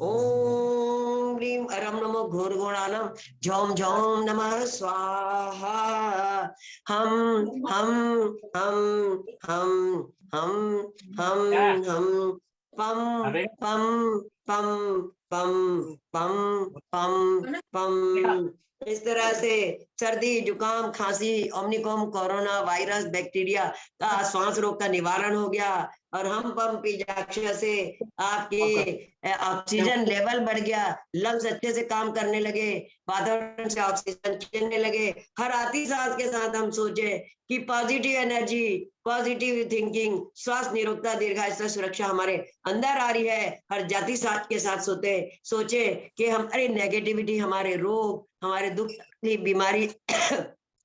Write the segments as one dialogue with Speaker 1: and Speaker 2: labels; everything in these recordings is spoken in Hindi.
Speaker 1: ओम ह्रीं अरम नमो घोरघोरानम झौम झौम नमः स्वाहा। हम हम हम हम हम हम पम पम पम पम पम पम पम। इस तरह से सर्दी, जुकाम, खांसी, ओमिक्रॉन, कोरोना वायरस, बैक्टीरिया का, श्वास रोग का निवारण हो गया। और हम पम बीजाक्षर से आपकी ऑक्सीजन लेवल बढ़ गया, लंग्स अच्छे से काम करने लगे, वातावरण से ऑक्सीजन चलने लगे। हर आती सांस के साथ हम सोचे कि पॉजिटिव एनर्जी, पॉजिटिव थिंकिंग, स्वास्थ्य, निरोगता, दीर्घायु, सुरक्षा हमारे अंदर आ रही है। हर जाति साथ के साथ सोचे कि हम, अरे नेगेटिविटी, हमारे रोग, हमारे दुख, बीमारी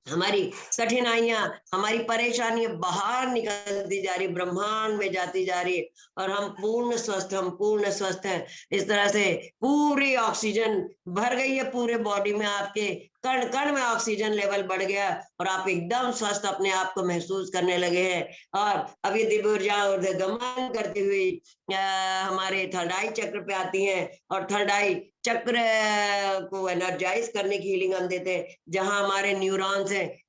Speaker 1: हमारी कठिनाइयां, हमारी परेशानियां बाहर निकलती जा रही, ब्रह्मांड में जाती जा रही, और हम पूर्ण स्वस्थ हैं। इस तरह से पूरी ऑक्सीजन भर गई है पूरे बॉडी में, आपके कण कण में ऑक्सीजन लेवल बढ़ गया और आप एकदम स्वस्थ अपने आप को महसूस करने लगे हैं। और अभी दिव्य ऊर्जा और गमन करती हुई हमारे थर्ड आई चक्र पे आती हैं, और थर्ड आई चक्र को एनर्जाइज करने की हीलिंग हम देते हैं। जहां हमारे न्यूरॉन्स हैं,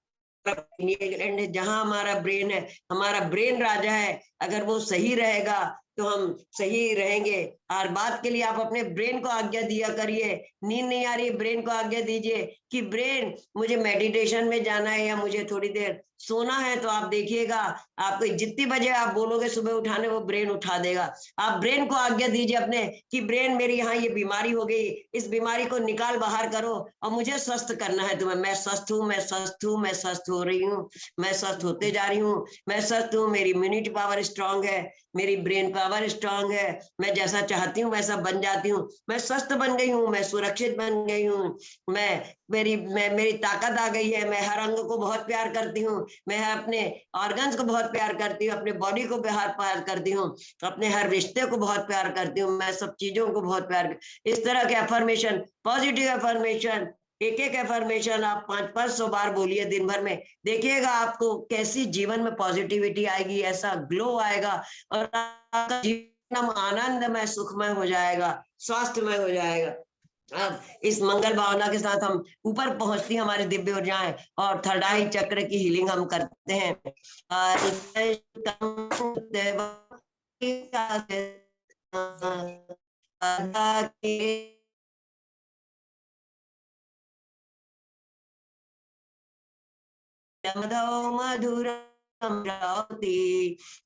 Speaker 1: जहां हमारा ब्रेन है, हमारा ब्रेन राजा है, अगर वो सही रहेगा तो हम सही रहेंगे। हर बात के लिए आप अपने ब्रेन को आज्ञा दिया करिए। नींद नहीं आ रही, ब्रेन को आज्ञा दीजिए कि ब्रेन, मुझे मेडिटेशन में जाना है या मुझे थोड़ी देर सोना है, तो आप देखिएगा आपको जितनी बजे आप बोलोगे सुबह उठाने, वो ब्रेन उठा देगा। आप ब्रेन को आज्ञा दीजिए अपने कि ब्रेन, मेरी यहाँ ये बीमारी हो गई, इस बीमारी को निकाल बाहर करो और मुझे स्वस्थ करना है तुम्हें। मैं स्वस्थ हूँ, मैं स्वस्थ हूँ, मैं स्वस्थ हो रही हूँ, मैं स्वस्थ होते जा रही हूँ, मैं स्वस्थ हूँ, मेरी इम्यूनिटी पावर स्ट्रांग है, मेरी ब्रेन पावर स्ट्रांग है, मैं जैसा चाहती हूँ वैसा बन जाती हूँ, मैं स्वस्थ बन गई हूँ, मैं सुरक्षित बन गई हूँ, मेरी ताकत आ गई है, मैं हर अंग को बहुत प्यार करती हूँ, मैं अपने ऑर्गन्स को बहुत प्यार करती हूँ, अपने बॉडी को प्यार करती हूँ, अपने हर रिश्ते को बहुत प्यार करती हूँ, मैं सब चीजों को बहुत प्यार। इस तरह के अफर्मेशन, पॉजिटिव अफर्मेशन, एक एक एफर्मेशन आप 500-500 बार बोलिए दिन भर में। देखिएगा आपको कैसी जीवन में पॉजिटिविटी आएगी, ऐसा ग्लो आएगा, और आपका जीवन आनंदमय, सुखमय हो जाएगा, स्वास्थ्यमय हो जाएगा। अब इस मंगल भावना के साथ हम ऊपर पहुंचती हमारी दिव्य ऊर्जाएं, और थर्ड आई चक्र की हीलिंग हम करते हैं। मधुरम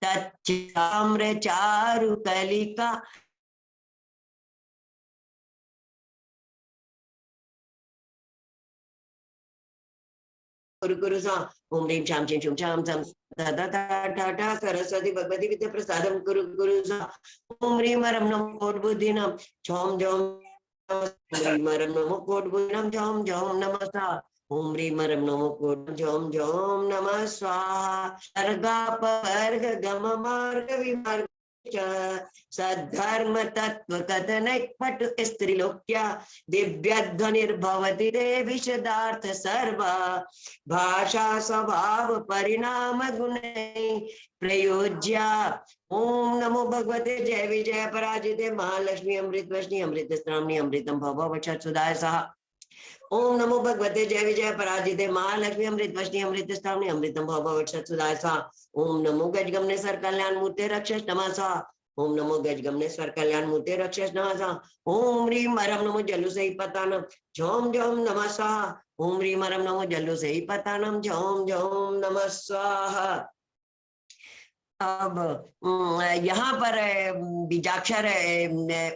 Speaker 1: तच्चाम्र चारु कलिका गुरु सा ओम ह्रीं शाम चिं शुं शाम सम टा सरस्वती भगवती विद्या प्रसादम गुरु सा ओम ह्रीं रम नमो कोटबुद्धिनम झोम झोम ह्रीं रम नमो कोटबुद्धिनम झोम झोम नमः ओम ह्रीं रम नमो कोट झोम झोम नमः स्वाहा। सर्गापवर्ग गम मार्ग विमार्ग सद्धर्म तत्व कथन पट स्त्रीलोक्या दिव्यध्वनिर्भवति देवी शदार्थ सर्वा भाषा स्वभाव परिणाम गुण प्रयोज्या। ओम नमो भगवते जय विजय पराजिते महालक्ष्मी अमृत वष्णी अमृत स्त्रामणी अमृतम भव सुधाय सहा। ओम नमो भगवते जय विजय पराजिते महालक्ष्मी अमृत वष्णी अमृत स्थावनी अमृतम भव सुधाय सहा। ओम नमो गजगमनेश्वर कल्याण मूर्ते रक्षस नमः। ओम नमो गजगमनेश्वर कल्याण मूर्ते रक्षस नमः। ओम ह्रीं रम नमो जल्लु से ही पतानम झोम झोम नमः स्वाहा। ओम ह्रीं रम नमो जल्लु से ही पतानम झोम झोम नमः स्वाहा। अब यहाँ पर बीजाक्षर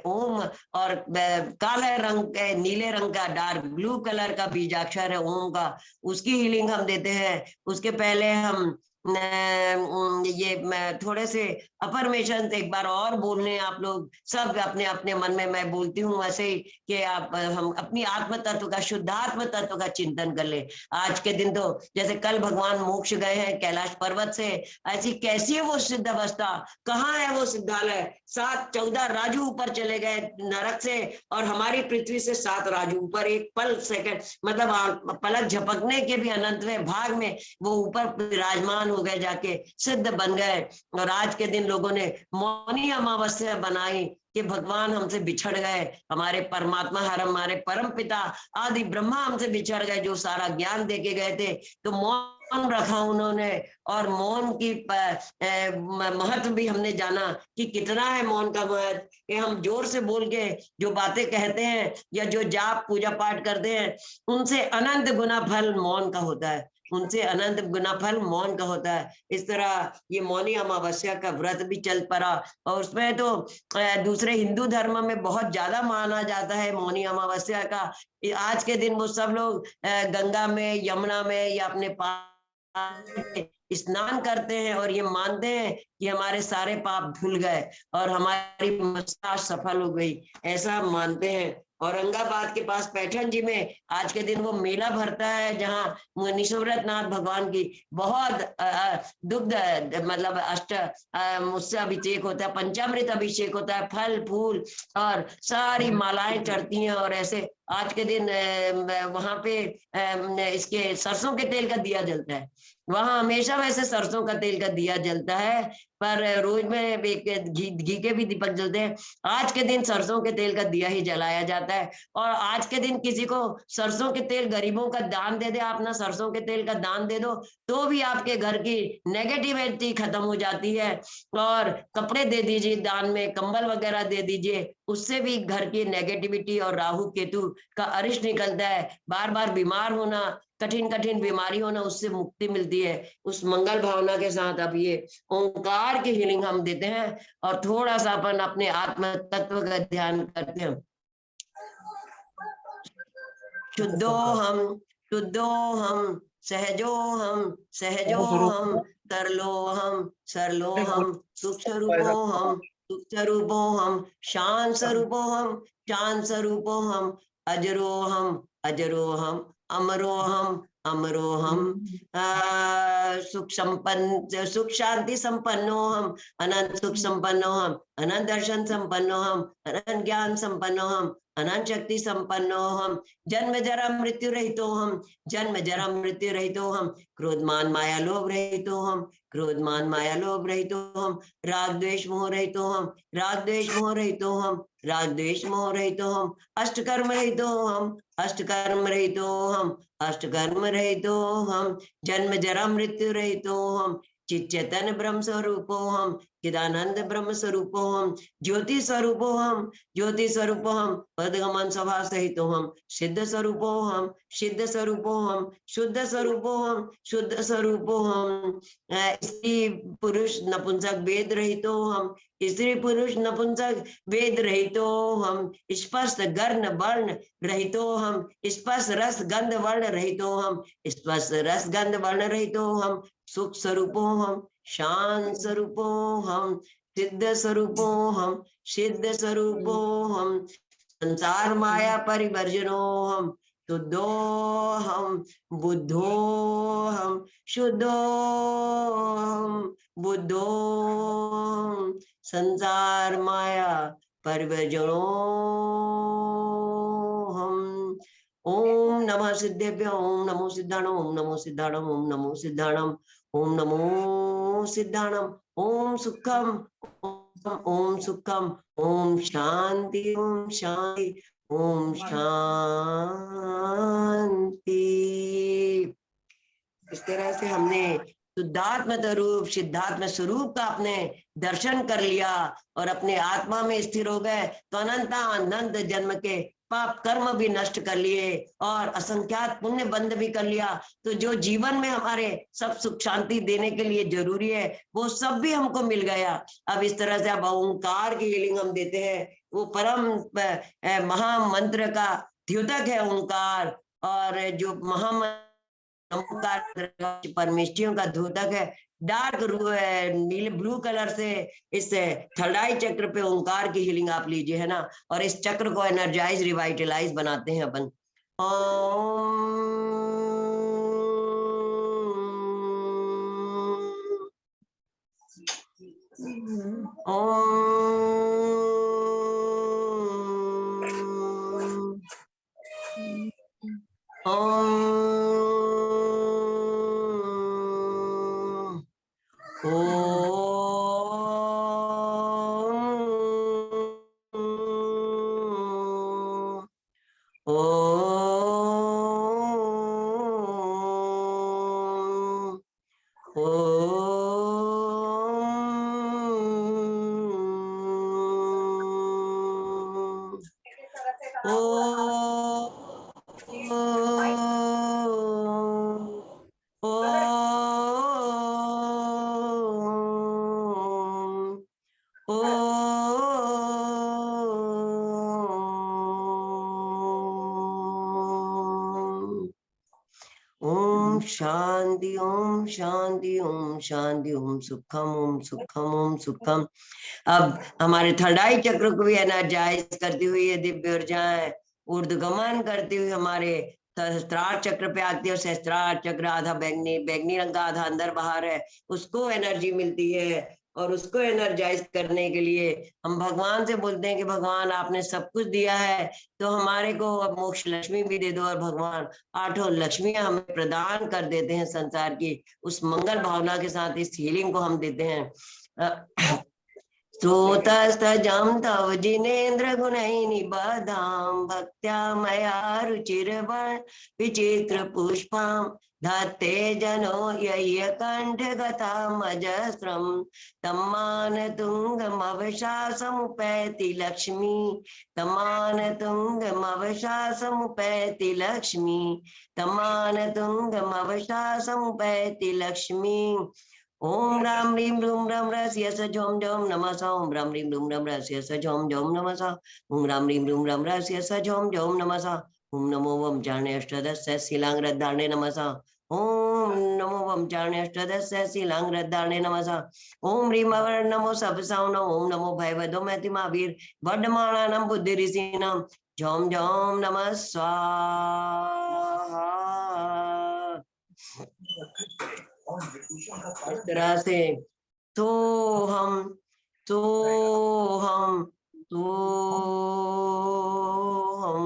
Speaker 1: ओम, और काले रंग, नीले रंग का, डार्क ब्लू कलर का बीजाक्षर है ओम का, उसकी हीलिंग हम देते हैं। उसके पहले हम ये थोड़े से अफर्मेशन एक बार और बोलने, आप लोग सब अपने अपने मन में, मैं बोलती हूँ वैसे ही, कि आप हम अपनी आत्म तत्व का, शुद्धात्म तत्व का चिंतन कर ले। आज के दिन तो जैसे कल भगवान मोक्ष गए हैं कैलाश पर्वत से, ऐसी कैसी है वो सिद्ध अवस्था, कहाँ है वो सिद्धालय, 7-14 राजू ऊपर चले गए नरक से, और हमारी पृथ्वी से 7 राजू ऊपर, एक पल सेकंड मतलब पलक झपकने के भी अनंतवें भाग में वो ऊपर विराजमान हो गए, जाके सिद्ध बन गए। और आज के दिन लोगों ने मौनी अमावस्या बनाई कि भगवान हमसे बिछड़ गए, हमारे परमात्मा, हमारे परम पिता आदि ब्रह्मा हमसे बिछड़ गए, जो सारा ज्ञान देके गए थे। तो मौन रखा उन्होंने, और मौन की महत्व भी हमने जाना कि कितना है मौन का महत्व। कि हम जोर से बोल के जो बातें कहते हैं या जो जाप पूजा पाठ करते हैं, उनसे अनंत गुना फल मौन का होता है, उनसे अनंत गुना फल मौन का होता है। इस तरह ये मौनी अमावस्या का व्रत भी चल पड़ा, और उसमें तो दूसरे हिंदू धर्म में बहुत ज्यादा माना जाता है मौनी अमावस्या का। आज के दिन वो सब लोग गंगा में, यमुना में या अपने स्नान करते हैं, और ये मानते हैं कि हमारे सारे पाप धुल गए और हमारी मुस्कान सफल हो गई, ऐसा मानते हैं। औरंगाबाद के पास पैठन जी में आज के दिन वो मेला भरता है, जहाँ निशुव्रत नाथ भगवान की बहुत दुग्ध, मतलब उससे अभिषेक होता है, पंचामृत अभिषेक होता है, फल फूल और सारी मालाएं चढ़ती हैं। और ऐसे आज के दिन वहां पे इसके सरसों के तेल का दिया जलता है, वहां हमेशा वैसे सरसों का तेल का दिया जलता है, पर रोज में एक घी के भी दीपक जलते हैं। आज के दिन सरसों के तेल का दिया ही जलाया जाता है। और आज के दिन किसी को सरसों के तेल, गरीबों का दान दे दे, आप ना सरसों के तेल का दान दे दो, तो भी आपके घर की नेगेटिविटी खत्म हो जाती है। और कपड़े दे दीजिए दान में, कंबल वगैरह दे दीजिए, उससे भी घर की नेगेटिविटी और राहु केतु का अरिष्ट निकलता है। बार बार बीमार होना, कठिन कठिन बीमारी होना, उससे मुक्ति मिलती है। उस मंगल भावना के साथ अब ये ओंकार की हीलिंग हम देते हैं, और थोड़ा सा अपन अपने आत्म तत्व का ध्यान करते हैं। शुद्धो हम, शुद्धो हम, सहजो हम, सहजो हम, तरलो हम, सरलो हम, सूक्ष्म रूपो हम, सूक्ष्म रूपो हम, शांत स्वरूपो हम, शांत स्वरूपो हम, अजरो हम, अजरो हम, अमरो हम, अमरो हम, सुख संपन्न, सुख शांति संपन्नो हम, अनंत सुख संपन्नो हम, अनंत दर्शन संपन्नो हम, अनंत ज्ञान संपन्नो हम, अनंत शक्ति संपन्नो हम, जन्म जरा मृत्यु रहितो हम, जन्म जरा मृत्यु रहितो हम, क्रोध मान माया लोभ रहितो हम, क्रोध मान माया लोभ रहितो हम, राग द्वेष मोह रहितो हम, राग द्वेष मोह रहितो हम, राग द्वेष मोह रहितो हम, अष्ट कर्म रहितो हम, अष्ट कर्म रहितो हम, अष्ट कर्म रहितो हम, जन्म जरा मृत्यु रहितो हम, चित चैतन्य ब्रह्म स्वरूपो हम, चिदानंद ब्रह्म स्वरूपो हम, ज्योति स्वरूपो हम, ज्योति स्वरूपो हम, पदगमन सभा सहितो हम, सिद्ध स्वरूपो हम, सिद्ध स्वरूपो हम, शुद्ध स्वरूपो हम, शुद्ध स्वरूपो हम, स्त्री पुरुष नपुंसक वेद रहितो हम, स्त्री पुरुष नपुंसक वेद रहितो हम, स्पष्ट गर्ण वर्ण रहितो हम, स्पष्ट रस गंध वर्ण रहितो हम, स्पष्ट रस गंध वर्ण रहितो हम, सुख स्वरूपो हम, शांत स्वरूपो हम, सिद्ध स्वरूपो हम, सिद्ध स्वरूपो हम, संसार माया परिवर्जनो हम, शुद्धो हम, बुद्धो हम, शुद्धो हम, बुद्धो हम, संसार माया परिवर्जनो हम। ओम नमः सिद्धेभ्यो, ओम नमो सिद्धाणम, ओम नमो सिद्धाणम, ओम नमो सिद्धाणम, ओम नमो सिद्धाणम, ओम सुखम, ओम सुखम, ओम शांति, ओम शांति, ओम शांति। इस तरह से हमने शुद्धात्म स्वरूप, सिद्धात्म स्वरूप का अपने दर्शन कर लिया और अपने आत्मा में स्थिर हो गए, तो अनंत जन्म के पाप कर्म भी नष्ट कर लिए और असंख्यात पुण्य बंद भी कर लिया। तो जो जीवन में हमारे सब सुख शांति देने के लिए जरूरी है, वो सब भी हमको मिल गया। अब इस तरह से अब ओंकार की हीलिंग हम देते हैं। वो परम महामंत्र का द्योतक है ओंकार, और जो परमेष्टियों का द्योतक है। डार्क नीले ब्लू कलर से इस थर्ड आई चक्र पे ओंकार की हीलिंग आप लीजिए, है ना। और इस चक्र को एनर्जाइज, रिवाइटलाइज बनाते हैं अपन। ओम ओम शांति ओम शांति ओम शांति ओम सुखम ओम सुखम ओम सुखम। अब हमारे थर्ड आई चक्र को भी एनर्जाइज करती हुई ये दिव्य ऊर्जाएं ऊर्ध्वगमन करती हुई हमारे सहस्त्रार चक्र पे आती है। सहस्त्रार चक्र आधा बैगनी बैगनी रंग का आधा अंदर बाहर है, उसको एनर्जी मिलती है। और उसको एनर्जाइज करने के लिए हम भगवान से बोलते हैं कि भगवान आपने सब कुछ दिया है, तो हमारे को अब मोक्ष लक्ष्मी भी दे दो। और भगवान आठों लक्ष्मियां हमें प्रदान कर देते हैं संसार की। उस मंगल भावना के साथ इस हीलिंग को हम देते हैं। श्रोतस्तजं तव जिनेन्द्र गुणैः निबधां भक्त्या मया रुचिर्वन् विचित्र पुष्पां धत्ते जनो यय्यकण्ठगतामजस्रं तम्मानतुङ्गमवशासमुपैति लक्ष्मी तम्मानतुङ्गमवशासमुपैति लक्ष्मी तम्मानतुङ्गमवशासमुपैति लक्ष्मी। ओम राम रीम रूम राम रस्य स झोम झोम नमः। ओम राम रीम रूम राम रस्य स झोम झोम नमः। ओम राम रीम रूम राम रस्य स झोम झोम नमः। ओम नमो वम चारणे अष्टदश शिलांग रद्धारणे नमः। ओम नमो वम चारणे अष्टदश शिलांग रद्धारणे नमः। ओम ह्रीम अवर नमो सब साउन। ओम नमो भयवदो मैति महावीर वर्धमानानां बुद्धि ऋषीणां झोम झोम नमः स्वाहा। इस तरह से तो हम तो हम तो हम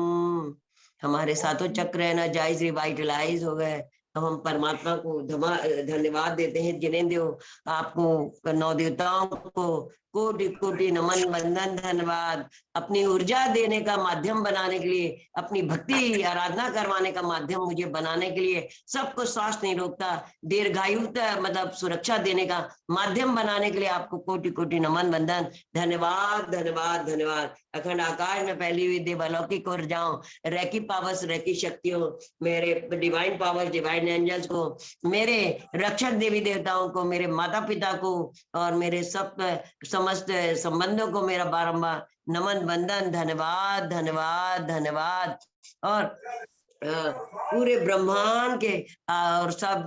Speaker 1: हमारे सातों चक्र एनर्जाइज रिवाइटलाइज हो गए। अब हम परमात्मा को धन्यवाद देते हैं। जिनेंद्र आपको, नौ देवताओं को कोटि कोटि नमन वंदन धन्यवाद। अपनी ऊर्जा देने का माध्यम बनाने के लिए, अपनी भक्ति आराधना करवाने का माध्यम मुझे बनाने के लिए, सबको श्वास नहीं रोकता, दीर्घायुता मतलब सुरक्षा देने का माध्यम बनाने के लिए आपको कोटि कोटि नमन वंदन धन्यवाद धन्यवाद धन्यवाद। अखंड आकाश में फैली हुई देवालौकिक ऊर्जाओं, रैकी पावर्स, रैकी शक्तियों, मेरे डिवाइन पावर्स, डिवाइन एंजल्स को, मेरे रक्षक देवी देवताओं को, मेरे माता पिता को और मेरे सब समस्त संबंधों को मेरा बारंबार नमन वंदन धन्यवाद धन्यवाद धन्यवाद। और पूरे ब्रह्मांड के और सब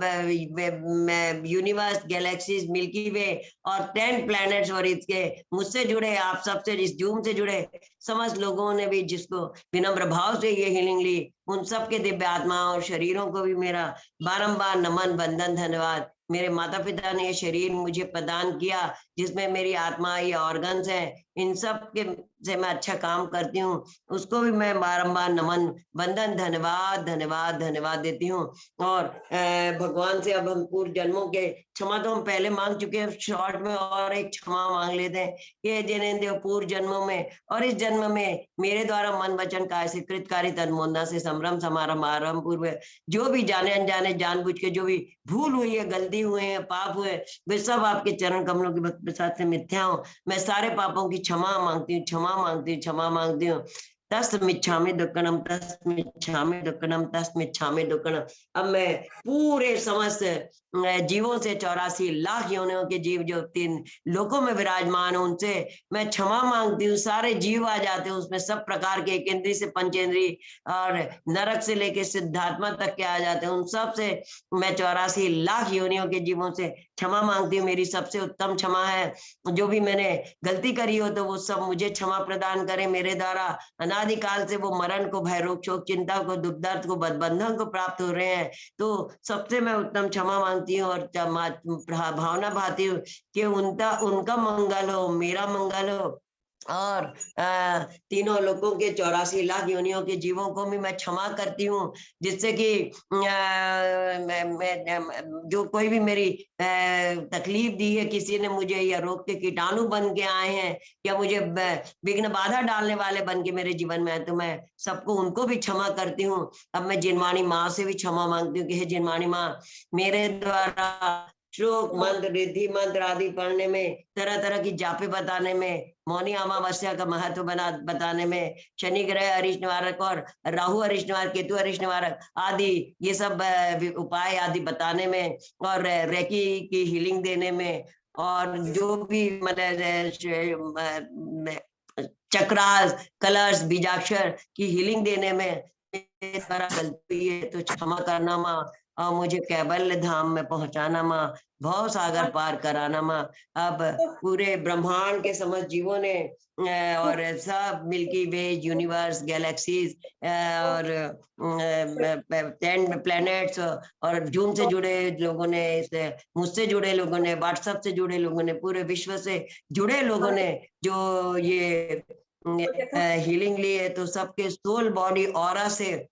Speaker 1: यूनिवर्स, गैलेक्सीज, मिल्की वे और 10 प्लैनेट्स और इसके मुझसे जुड़े, आप सबसे इस जूम से जुड़े समस्त लोगों ने भी जिसको विनम्र भाव से ये हीलिंग ली, उन सब के दिव्य आत्मा और शरीरों को भी मेरा बारंबार नमन वंदन धन्यवाद। मेरे माता पिता ने ये शरीर मुझे प्रदान किया जिसमें मेरी आत्मा, ये ऑर्गन्स हैं, इन सब के से मैं अच्छा काम करती हूँ, उसको भी मैं बारंबार नमन वंदन धन्यवाद धन्यवाद धन्यवाद देती हूँ। और भगवान से अब हम पूर्व जन्मों के क्षमा तो हम पहले मांग चुके हैं, शॉर्ट में और एक क्षमा मांग लेते हैं कि जिनेंद्र पूर्व जन्मों में और इस जन्म में मेरे द्वारा मन वचन काय से कृतकारी तन्मोदना से संभ्रम समारंभ आरंभ पूर्व जो भी जाने अनजाने जानबूझ के जो भी भूल हुई है, गलती हुए हैं, पाप हुए, वे सब आपके चरण कमलों की भक्ति प्रसाद से मिथ्या हो। मैं सारे पापों की क्षमा मांगती हूँ, क्षमा मांगती हूँ, क्षमा मांगती हूँ। तस्मिच्छामि दुक्कड़म तस्मिच्छामि दुक्कड़म तस्मिच्छामि दुक्कड़म। अब मैं पूरे समस्त जीवों से 84 लाख योनियों के जीव जो 3 लोकों में विराजमान है उनसे मैं क्षमा मांगती हूँ। सारे जीव आ जाते हैं उसमें, सब प्रकार के, एक इंद्री से पंचेंद्री और नरक से लेके सिद्धात्मा तक के आ जाते हैं, उन सब से मैं 84 लाख योनियों के जीवों से क्षमा मांगती हूँ। मेरी सबसे उत्तम क्षमा है। जो भी मैंने गलती करी हो तो वो सब मुझे क्षमा प्रदान करें। मेरे द्वारा अनादिकाल से वो मरण को, भय, रोग, शोक, चिंता को, दुख दर्द को, बंधन को प्राप्त हो रहे हैं, तो सबसे मैं उत्तम क्षमा मांगती हूँ और भावना भाती हूँ कि उनका मंगल हो, मेरा मंगल हो। और तीनों लोगों के 84 लाख योनियों के जीवों को भी मैं क्षमा करती हूँ, जिससे कि जो कोई भी मेरी तकलीफ दी है, किसी ने मुझे या रोग के कीटाणु बन के आए हैं या मुझे विघ्न बाधा डालने वाले बन के मेरे जीवन में है, तो मैं सबको, उनको भी क्षमा करती हूँ। अब मैं जिनवाणी माँ से भी क्षमा मांगती हूँ कि हे जिनवाणी माँ, मेरे द्वारा श्लोक मंत्र रिद्धि मंत्र आदि पढ़ने में, तरह तरह की जापे बताने में, मौनी अमावस्या का महत्व बताने में, शनि ग्रह अरिष्ट निवारक और राहु अरिष्ट निवारक, केतु अरिष्ट निवारक आदि ये सब उपाय आदि बताने में, और रेकी की हीलिंग देने में, और जो भी मतलब चक्रास कलर्स बीजाक्षर की हीलिंग देने में गलती है तो क्षमा करना माँ, और मुझे कैबल्य धाम में पहुंचाना माँ, भव सागर पार कराना माँ। अब पूरे ब्रह्मांड के समस्त जीवों ने और सब मिल्की वे यूनिवर्स गैलेक्सीज और 10 प्लैनेट्स और जूम से जुड़े लोगों ने, मुझसे जुड़े लोगों ने, व्हाट्सएप से जुड़े लोगों ने, पूरे विश्व से जुड़े लोगों ने जो ये हीलिंग ली है, तो सबके सोल बॉडी ऑरा से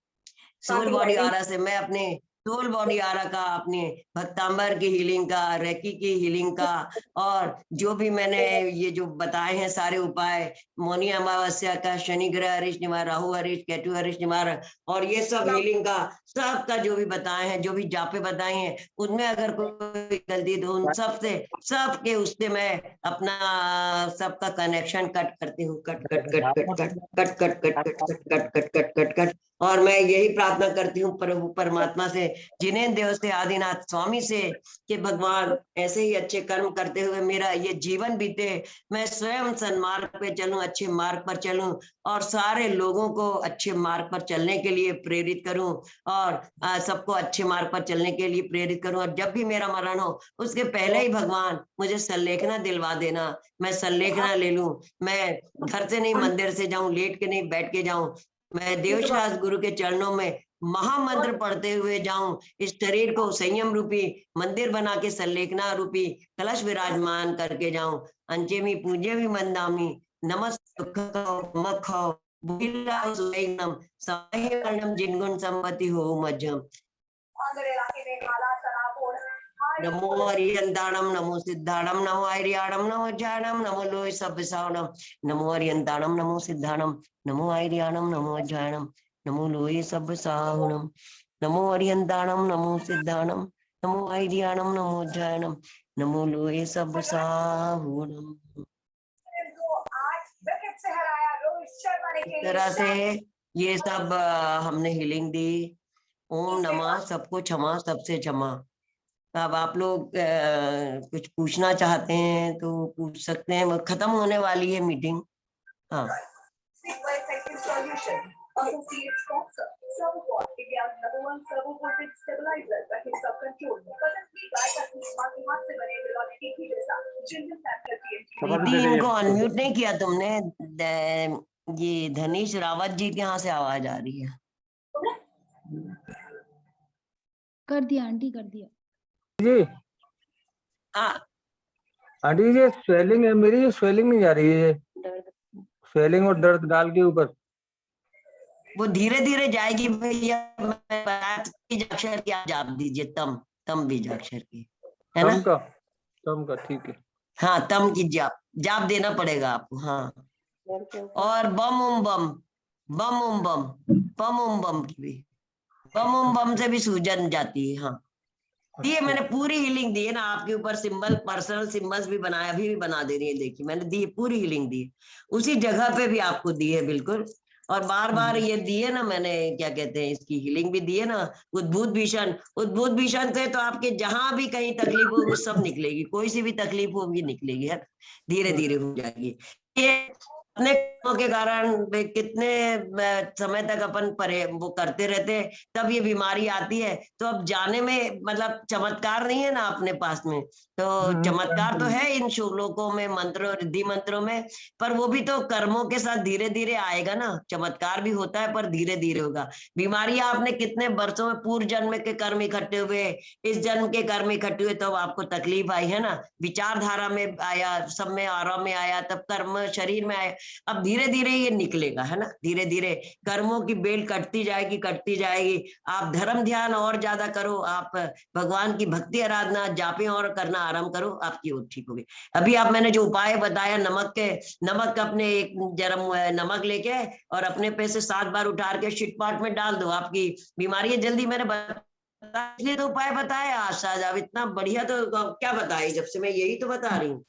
Speaker 1: मैं अपने सोल बॉडी आरा का, अपने भक्तांबर की हीलिंग का, रेकी की हीलिंग का, और जो भी मैंने ये जो बताए हैं सारे उपाय, मौनी अमावस्या का, शनि ग्रह अरिष्ट निवार, राहु अरिष्ट, केतु अरिष्ट निवार, और ये सब हीलिंग का, सबका जो भी बताए हैं, जो भी जापे बताए हैं, उनमें अगर कोई गलती तो उन सबके उससे मैं अपना सबका कनेक्शन कट करती हूँ, cut cut cut cut cut cut cut cut cut cut cut cut cut cut. और मैं यही प्रार्थना करती हूँ प्रभु परमात्मा से, जिनेन्द्र देव से, आदिनाथ स्वामी से, कि भगवान ऐसे ही अच्छे कर्म करते हुए मेरा ये जीवन बीते, मैं स्वयं सन्मार्ग पे चलूं, अच्छे मार्ग पर चलूं, और सारे लोगों को अच्छे मार्ग पर चलने के लिए प्रेरित करूं, और सबको अच्छे मार्ग पर चलने के लिए प्रेरित करूं। और जब भी मेरा मरण हो उसके पहले ही भगवान मुझे संलेखना दिलवा देना, मैं संलेखना ले लूं, मैं घर से नहीं मंदिर से जाऊं, लेट के नहीं बैठ के जाऊं, मैं देवशास गुरु के चरणों में महामंत्र पढ़ते हुए जाऊं, इस शरीर को संयम रूपी मंदिर बना के संलेखना रूपी कलश विराजमान करके जाऊं। अंचेमी पूजेमी मंदामी नमः जिनगुण संपत्ति हो मध्यम। नमो हरियंताणम, नमो सिद्धाणम, नमो आर्याणम, नमो ज्ञानम, नमो लोय सब्बसावणम, नमो हरियंताणम, नमो सिद्धाणम, नमो आर्याणम, नमो ज्ञानम, नमो लोय सब्बसावणम, नमो हरियंताणम, नमो सिद्धाणम, नमो आर्याणम, नमो ज्ञानम, नमो लोय सब्बसावणम। इस तरह से ये सब हमने हीलिंग दी। ओम नमः, सबको क्षमा, सबसे क्षमा। अब आप लोग कुछ पूछना चाहते हैं तो पूछ सकते हैं, खत्म होने वाली है मीटिंग। हाँ, दीदी इनको अनम्यूट नहीं किया तुमने? ये धनीश रावत जी के यहाँ से आवाज आ रही है।
Speaker 2: कर दिया आंटी, कर दिया
Speaker 3: जी।
Speaker 1: हाँ
Speaker 3: आंटी ये स्वेलिंग है मेरी, ये स्वेलिंग नहीं जा रही है, स्वेलिंग और दर्द गाल के ऊपर।
Speaker 1: वो धीरे धीरे जाएगी भैया। मैं बीजाक्षर की आप जाप दीजिए, तम बीजाक्षर की, है ना?
Speaker 3: तम का ठीक है।
Speaker 1: हाँ, तम की जाप देना पड़ेगा आपको। हाँ, और बम उम बम, बम उम बम, बम उम बम की भी, बम उम बम से भी सूजन जाती है। हाँ, ये मैंने पूरी हीलिंग दी है ना आपके ऊपर। सिंबल, पर्सनल सिंबल्स भी बनाया, अभी भी बना दे रही है, देखिए मैंने दी, पूरी हीलिंग दी, उसी जगह पे भी आपको दी है बिल्कुल। और बार बार ये दी है ना मैंने, क्या कहते हैं, इसकी हीलिंग भी दी है ना। उद्भूत भीषण, उद्भूत भीषण से तो आपके जहां भी कहीं तकलीफ होगी सब निकलेगी, कोई सी भी तकलीफ होगी निकलेगी, है, धीरे धीरे हो जाएगी। ये अपने कामों के कारण कितने समय तक अपन परे वो करते रहते, तब ये बीमारी आती है। तो अब जाने में मतलब चमत्कार नहीं है ना अपने पास में, तो चमत्कार तो है इन श्लोकों में, मंत्रों, रिद्धि मंत्रों में, पर वो भी तो कर्मों के साथ धीरे धीरे आएगा ना। चमत्कार भी होता है पर धीरे धीरे होगा। बीमारियां आपने कितने वर्षों में, पूर्व जन्म के कर्म इकट्ठे हुए, इस जन्म के कर्म इकट्ठे हुए, तब आपको तकलीफ आई है ना। विचारधारा में आया, सब में आराम में आया, तब कर्म शरीर में आया। अब धीरे धीरे ये निकलेगा, है ना। धीरे धीरे कर्मों की बेल कटती जाएगी, कटती जाएगी। आप धर्म ध्यान और ज्यादा करो, आप भगवान की भक्ति आराधना जापे और करना आरंभ करो, आपकी वो ठीक होगी। अभी आप मैंने जो उपाय बताया, नमक अपने एक जरम नमक लेके और अपने पे से 7 बार उठार के शीट पाट में डाल दो, आपकी बीमारी जल्दी, मैंने इसलिए तो उपाय बताया आशा। अब इतना बढ़िया तो क्या बताए, जब से मैं यही तो बता रही हूँ।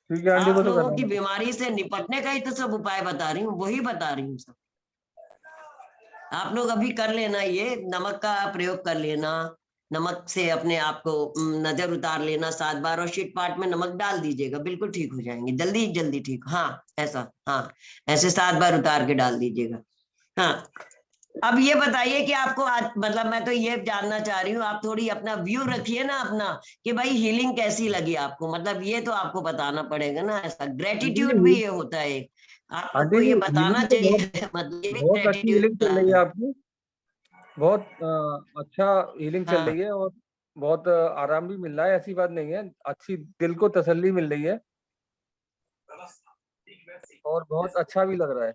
Speaker 3: ठीक है आंटी,
Speaker 1: आप
Speaker 3: वो तो
Speaker 1: लोगों की
Speaker 3: करना।
Speaker 1: बीमारी से निपटने का ही तो सब उपाय बता रही हूँ, वही बता रही हूँ सब। आप लोग अभी कर लेना, ये नमक का प्रयोग कर लेना, नमक से अपने आप को नजर उतार लेना 7 बार, और शीट पाट में नमक डाल दीजिएगा, बिल्कुल ठीक हो जाएंगे, जल्दी जल्दी ठीक। हाँ ऐसा, हाँ ऐसे 7 बार उतार के डाल दीजिएगा। हाँ अब ये बताइए कि आपको आज, मतलब मैं तो ये जानना चाह रही हूँ, आप थोड़ी अपना व्यू रखिए ना अपना, कि भाई हीलिंग कैसी लगी आपको, मतलब ये तो आपको बताना पड़ेगा ना। ऐसा
Speaker 3: आंटी
Speaker 1: ग्रेटिट्यूड भी
Speaker 3: जी,
Speaker 1: ये होता है, आप
Speaker 3: आंटी
Speaker 1: लोग
Speaker 3: जी
Speaker 1: ये बताना
Speaker 3: हीलिंग तो
Speaker 1: चाहिए।
Speaker 3: बहुत
Speaker 1: मतलब ये भी
Speaker 3: बहुत अच्छी हीलिंग चल रही है
Speaker 1: ग्रेटिट्यूड।
Speaker 3: आपकी। बहुत अच्छा हीलिंग चल
Speaker 1: हाँ
Speaker 3: रही है, और बहुत आराम भी मिल रहा है, ऐसी बात नहीं है, अच्छी दिल को तसल्ली मिल रही है, और बहुत अच्छा भी लग रहा है।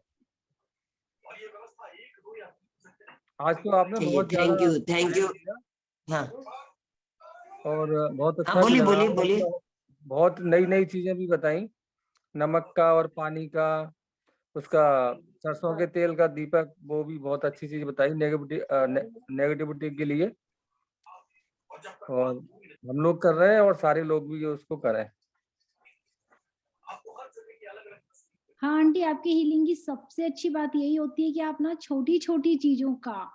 Speaker 3: आज तो आपने
Speaker 1: चाहिए,
Speaker 3: बहुत
Speaker 1: थैंक
Speaker 3: ज्यादा
Speaker 1: यू थैंक
Speaker 3: टाइम
Speaker 1: यू।
Speaker 3: दिया,
Speaker 1: हाँ
Speaker 3: और बहुत
Speaker 1: हाँ,
Speaker 3: अच्छा भी
Speaker 1: बोलिए
Speaker 3: लगा।
Speaker 1: बोलिए
Speaker 3: आपने
Speaker 1: बोलिए।
Speaker 3: तो बहुत नई नई चीजें भी बताई, नमक का और पानी का, उसका सरसों के तेल का दीपक, वो भी बहुत अच्छी चीज बताई नेगेटिविटी के लिए, और हम लोग कर रहे हैं और सारे लोग भी उसको करें।
Speaker 2: हाँ आंटी, आपकी हीलिंग की सबसे अच्छी बात यही होती है कि आप ना छोटी छोटी चीजों का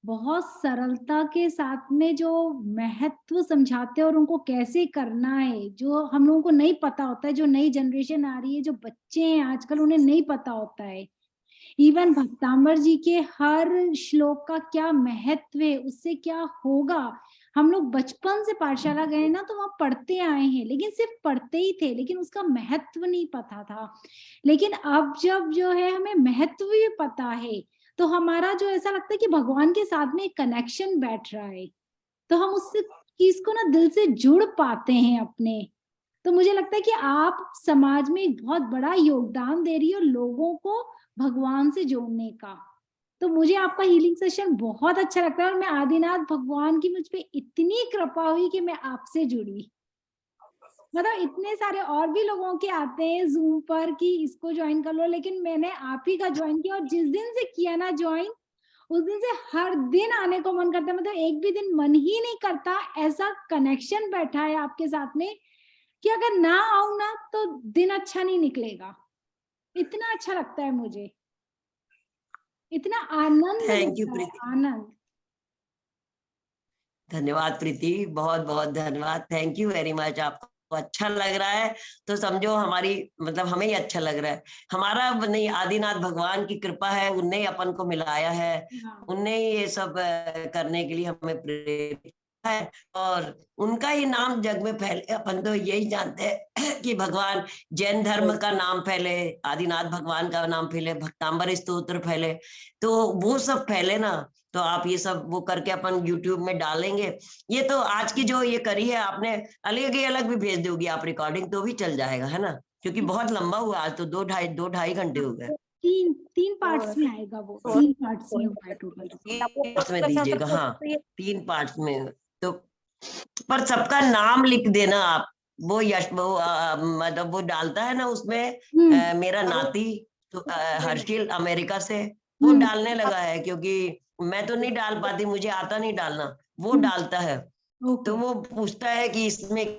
Speaker 2: बहुत सरलता के साथ में जो महत्व समझाते हैं और उनको कैसे करना है, जो हम लोगों को नहीं पता होता है, जो नई जनरेशन आ रही है, जो बच्चे हैं आजकल, उन्हें नहीं पता होता है। इवन भक्तांबर जी के हर श्लोक का क्या महत्व है, उससे क्या होगा, हम लोग बचपन से पाठशाला गए ना, तो वहां पढ़ते आए हैं, लेकिन सिर्फ पढ़ते ही थे, लेकिन उसका महत्व नहीं पता था। लेकिन अब जब जो है हमें महत्व भी पता है, तो हमारा जो ऐसा लगता है कि भगवान के साथ में एक कनेक्शन बैठ रहा है, तो हम उससे चीज को ना दिल से जुड़ पाते हैं अपने। तो मुझे लगता है कि आप समाज में एक बहुत बड़ा योगदान दे रही हो लोगों को भगवान से जोड़ने का। तो मुझे आपका हीलिंग सेशन बहुत अच्छा लगता है, और मैं आदिनाथ भगवान की मुझ पे इतनी कृपा हुई कि मैं आपसे जुड़ी। मतलब इतने सारे और भी लोगों के आते हैं जूम पर कि इसको ज्वाइन कर लो, लेकिन मैंने आप ही का ज्वाइन किया, और जिस दिन से किया ना ज्वाइन, उस दिन से हर दिन आने को मन करता है, मतलब एक भी दिन मन ही नहीं करता। ऐसा कनेक्शन बैठा है आपके साथ में कि अगर ना आऊं ना तो दिन अच्छा नहीं निकलेगा। इतना अच्छा लगता है मुझे, इतना आनंद
Speaker 1: थैंक यू
Speaker 2: मिलता है,
Speaker 1: प्रीति,
Speaker 2: आनंद।
Speaker 1: धन्यवाद प्रीति, बहुत बहुत धन्यवाद, थैंक यू वेरी मच। आपको अच्छा लग रहा है तो समझो हमारी, मतलब हमें ही अच्छा लग रहा है। हमारा नहीं, आदिनाथ भगवान की कृपा है, उनने ही अपन को मिलाया है,
Speaker 2: हाँ
Speaker 1: उनने ही ये सब करने के लिए हमें प्रेरित किया है, और उनका ही नाम जग में फैले। अपन तो यही जानते हैं कि भगवान, जैन धर्म का नाम फैले, आदिनाथ भगवान का नाम फैले, भक्तांबर स्तोत्र फैले, तो वो सब फैले ना। तो आप ये सब वो करके अपन यूट्यूब में डालेंगे। ये तो आज की जो ये करी है आपने, अलग अलग भी भेज दोगी आप रिकॉर्डिंग तो भी चल जाएगा, है ना, क्योंकि बहुत लंबा हुआ, आज तो 2 ढाई घंटे हो गए।
Speaker 2: तीन तीन पार्ट्स में आएगा, वो 3 पार्ट्स में हुआ है टोटल।
Speaker 1: 3 पार्ट्स में दीजिएगा, हाँ 3 पार्ट्स में। तो पर सबका नाम लिख देना आप। वो यश वो मतलब वो डालता है ना उसमें, मेरा नाती तो हर्षिल अमेरिका से, वो डालने लगा है, क्योंकि मैं तो नहीं डाल पाती, मुझे आता नहीं डालना, वो डालता है। तो
Speaker 2: ओके।
Speaker 1: वो पूछता है कि इसमें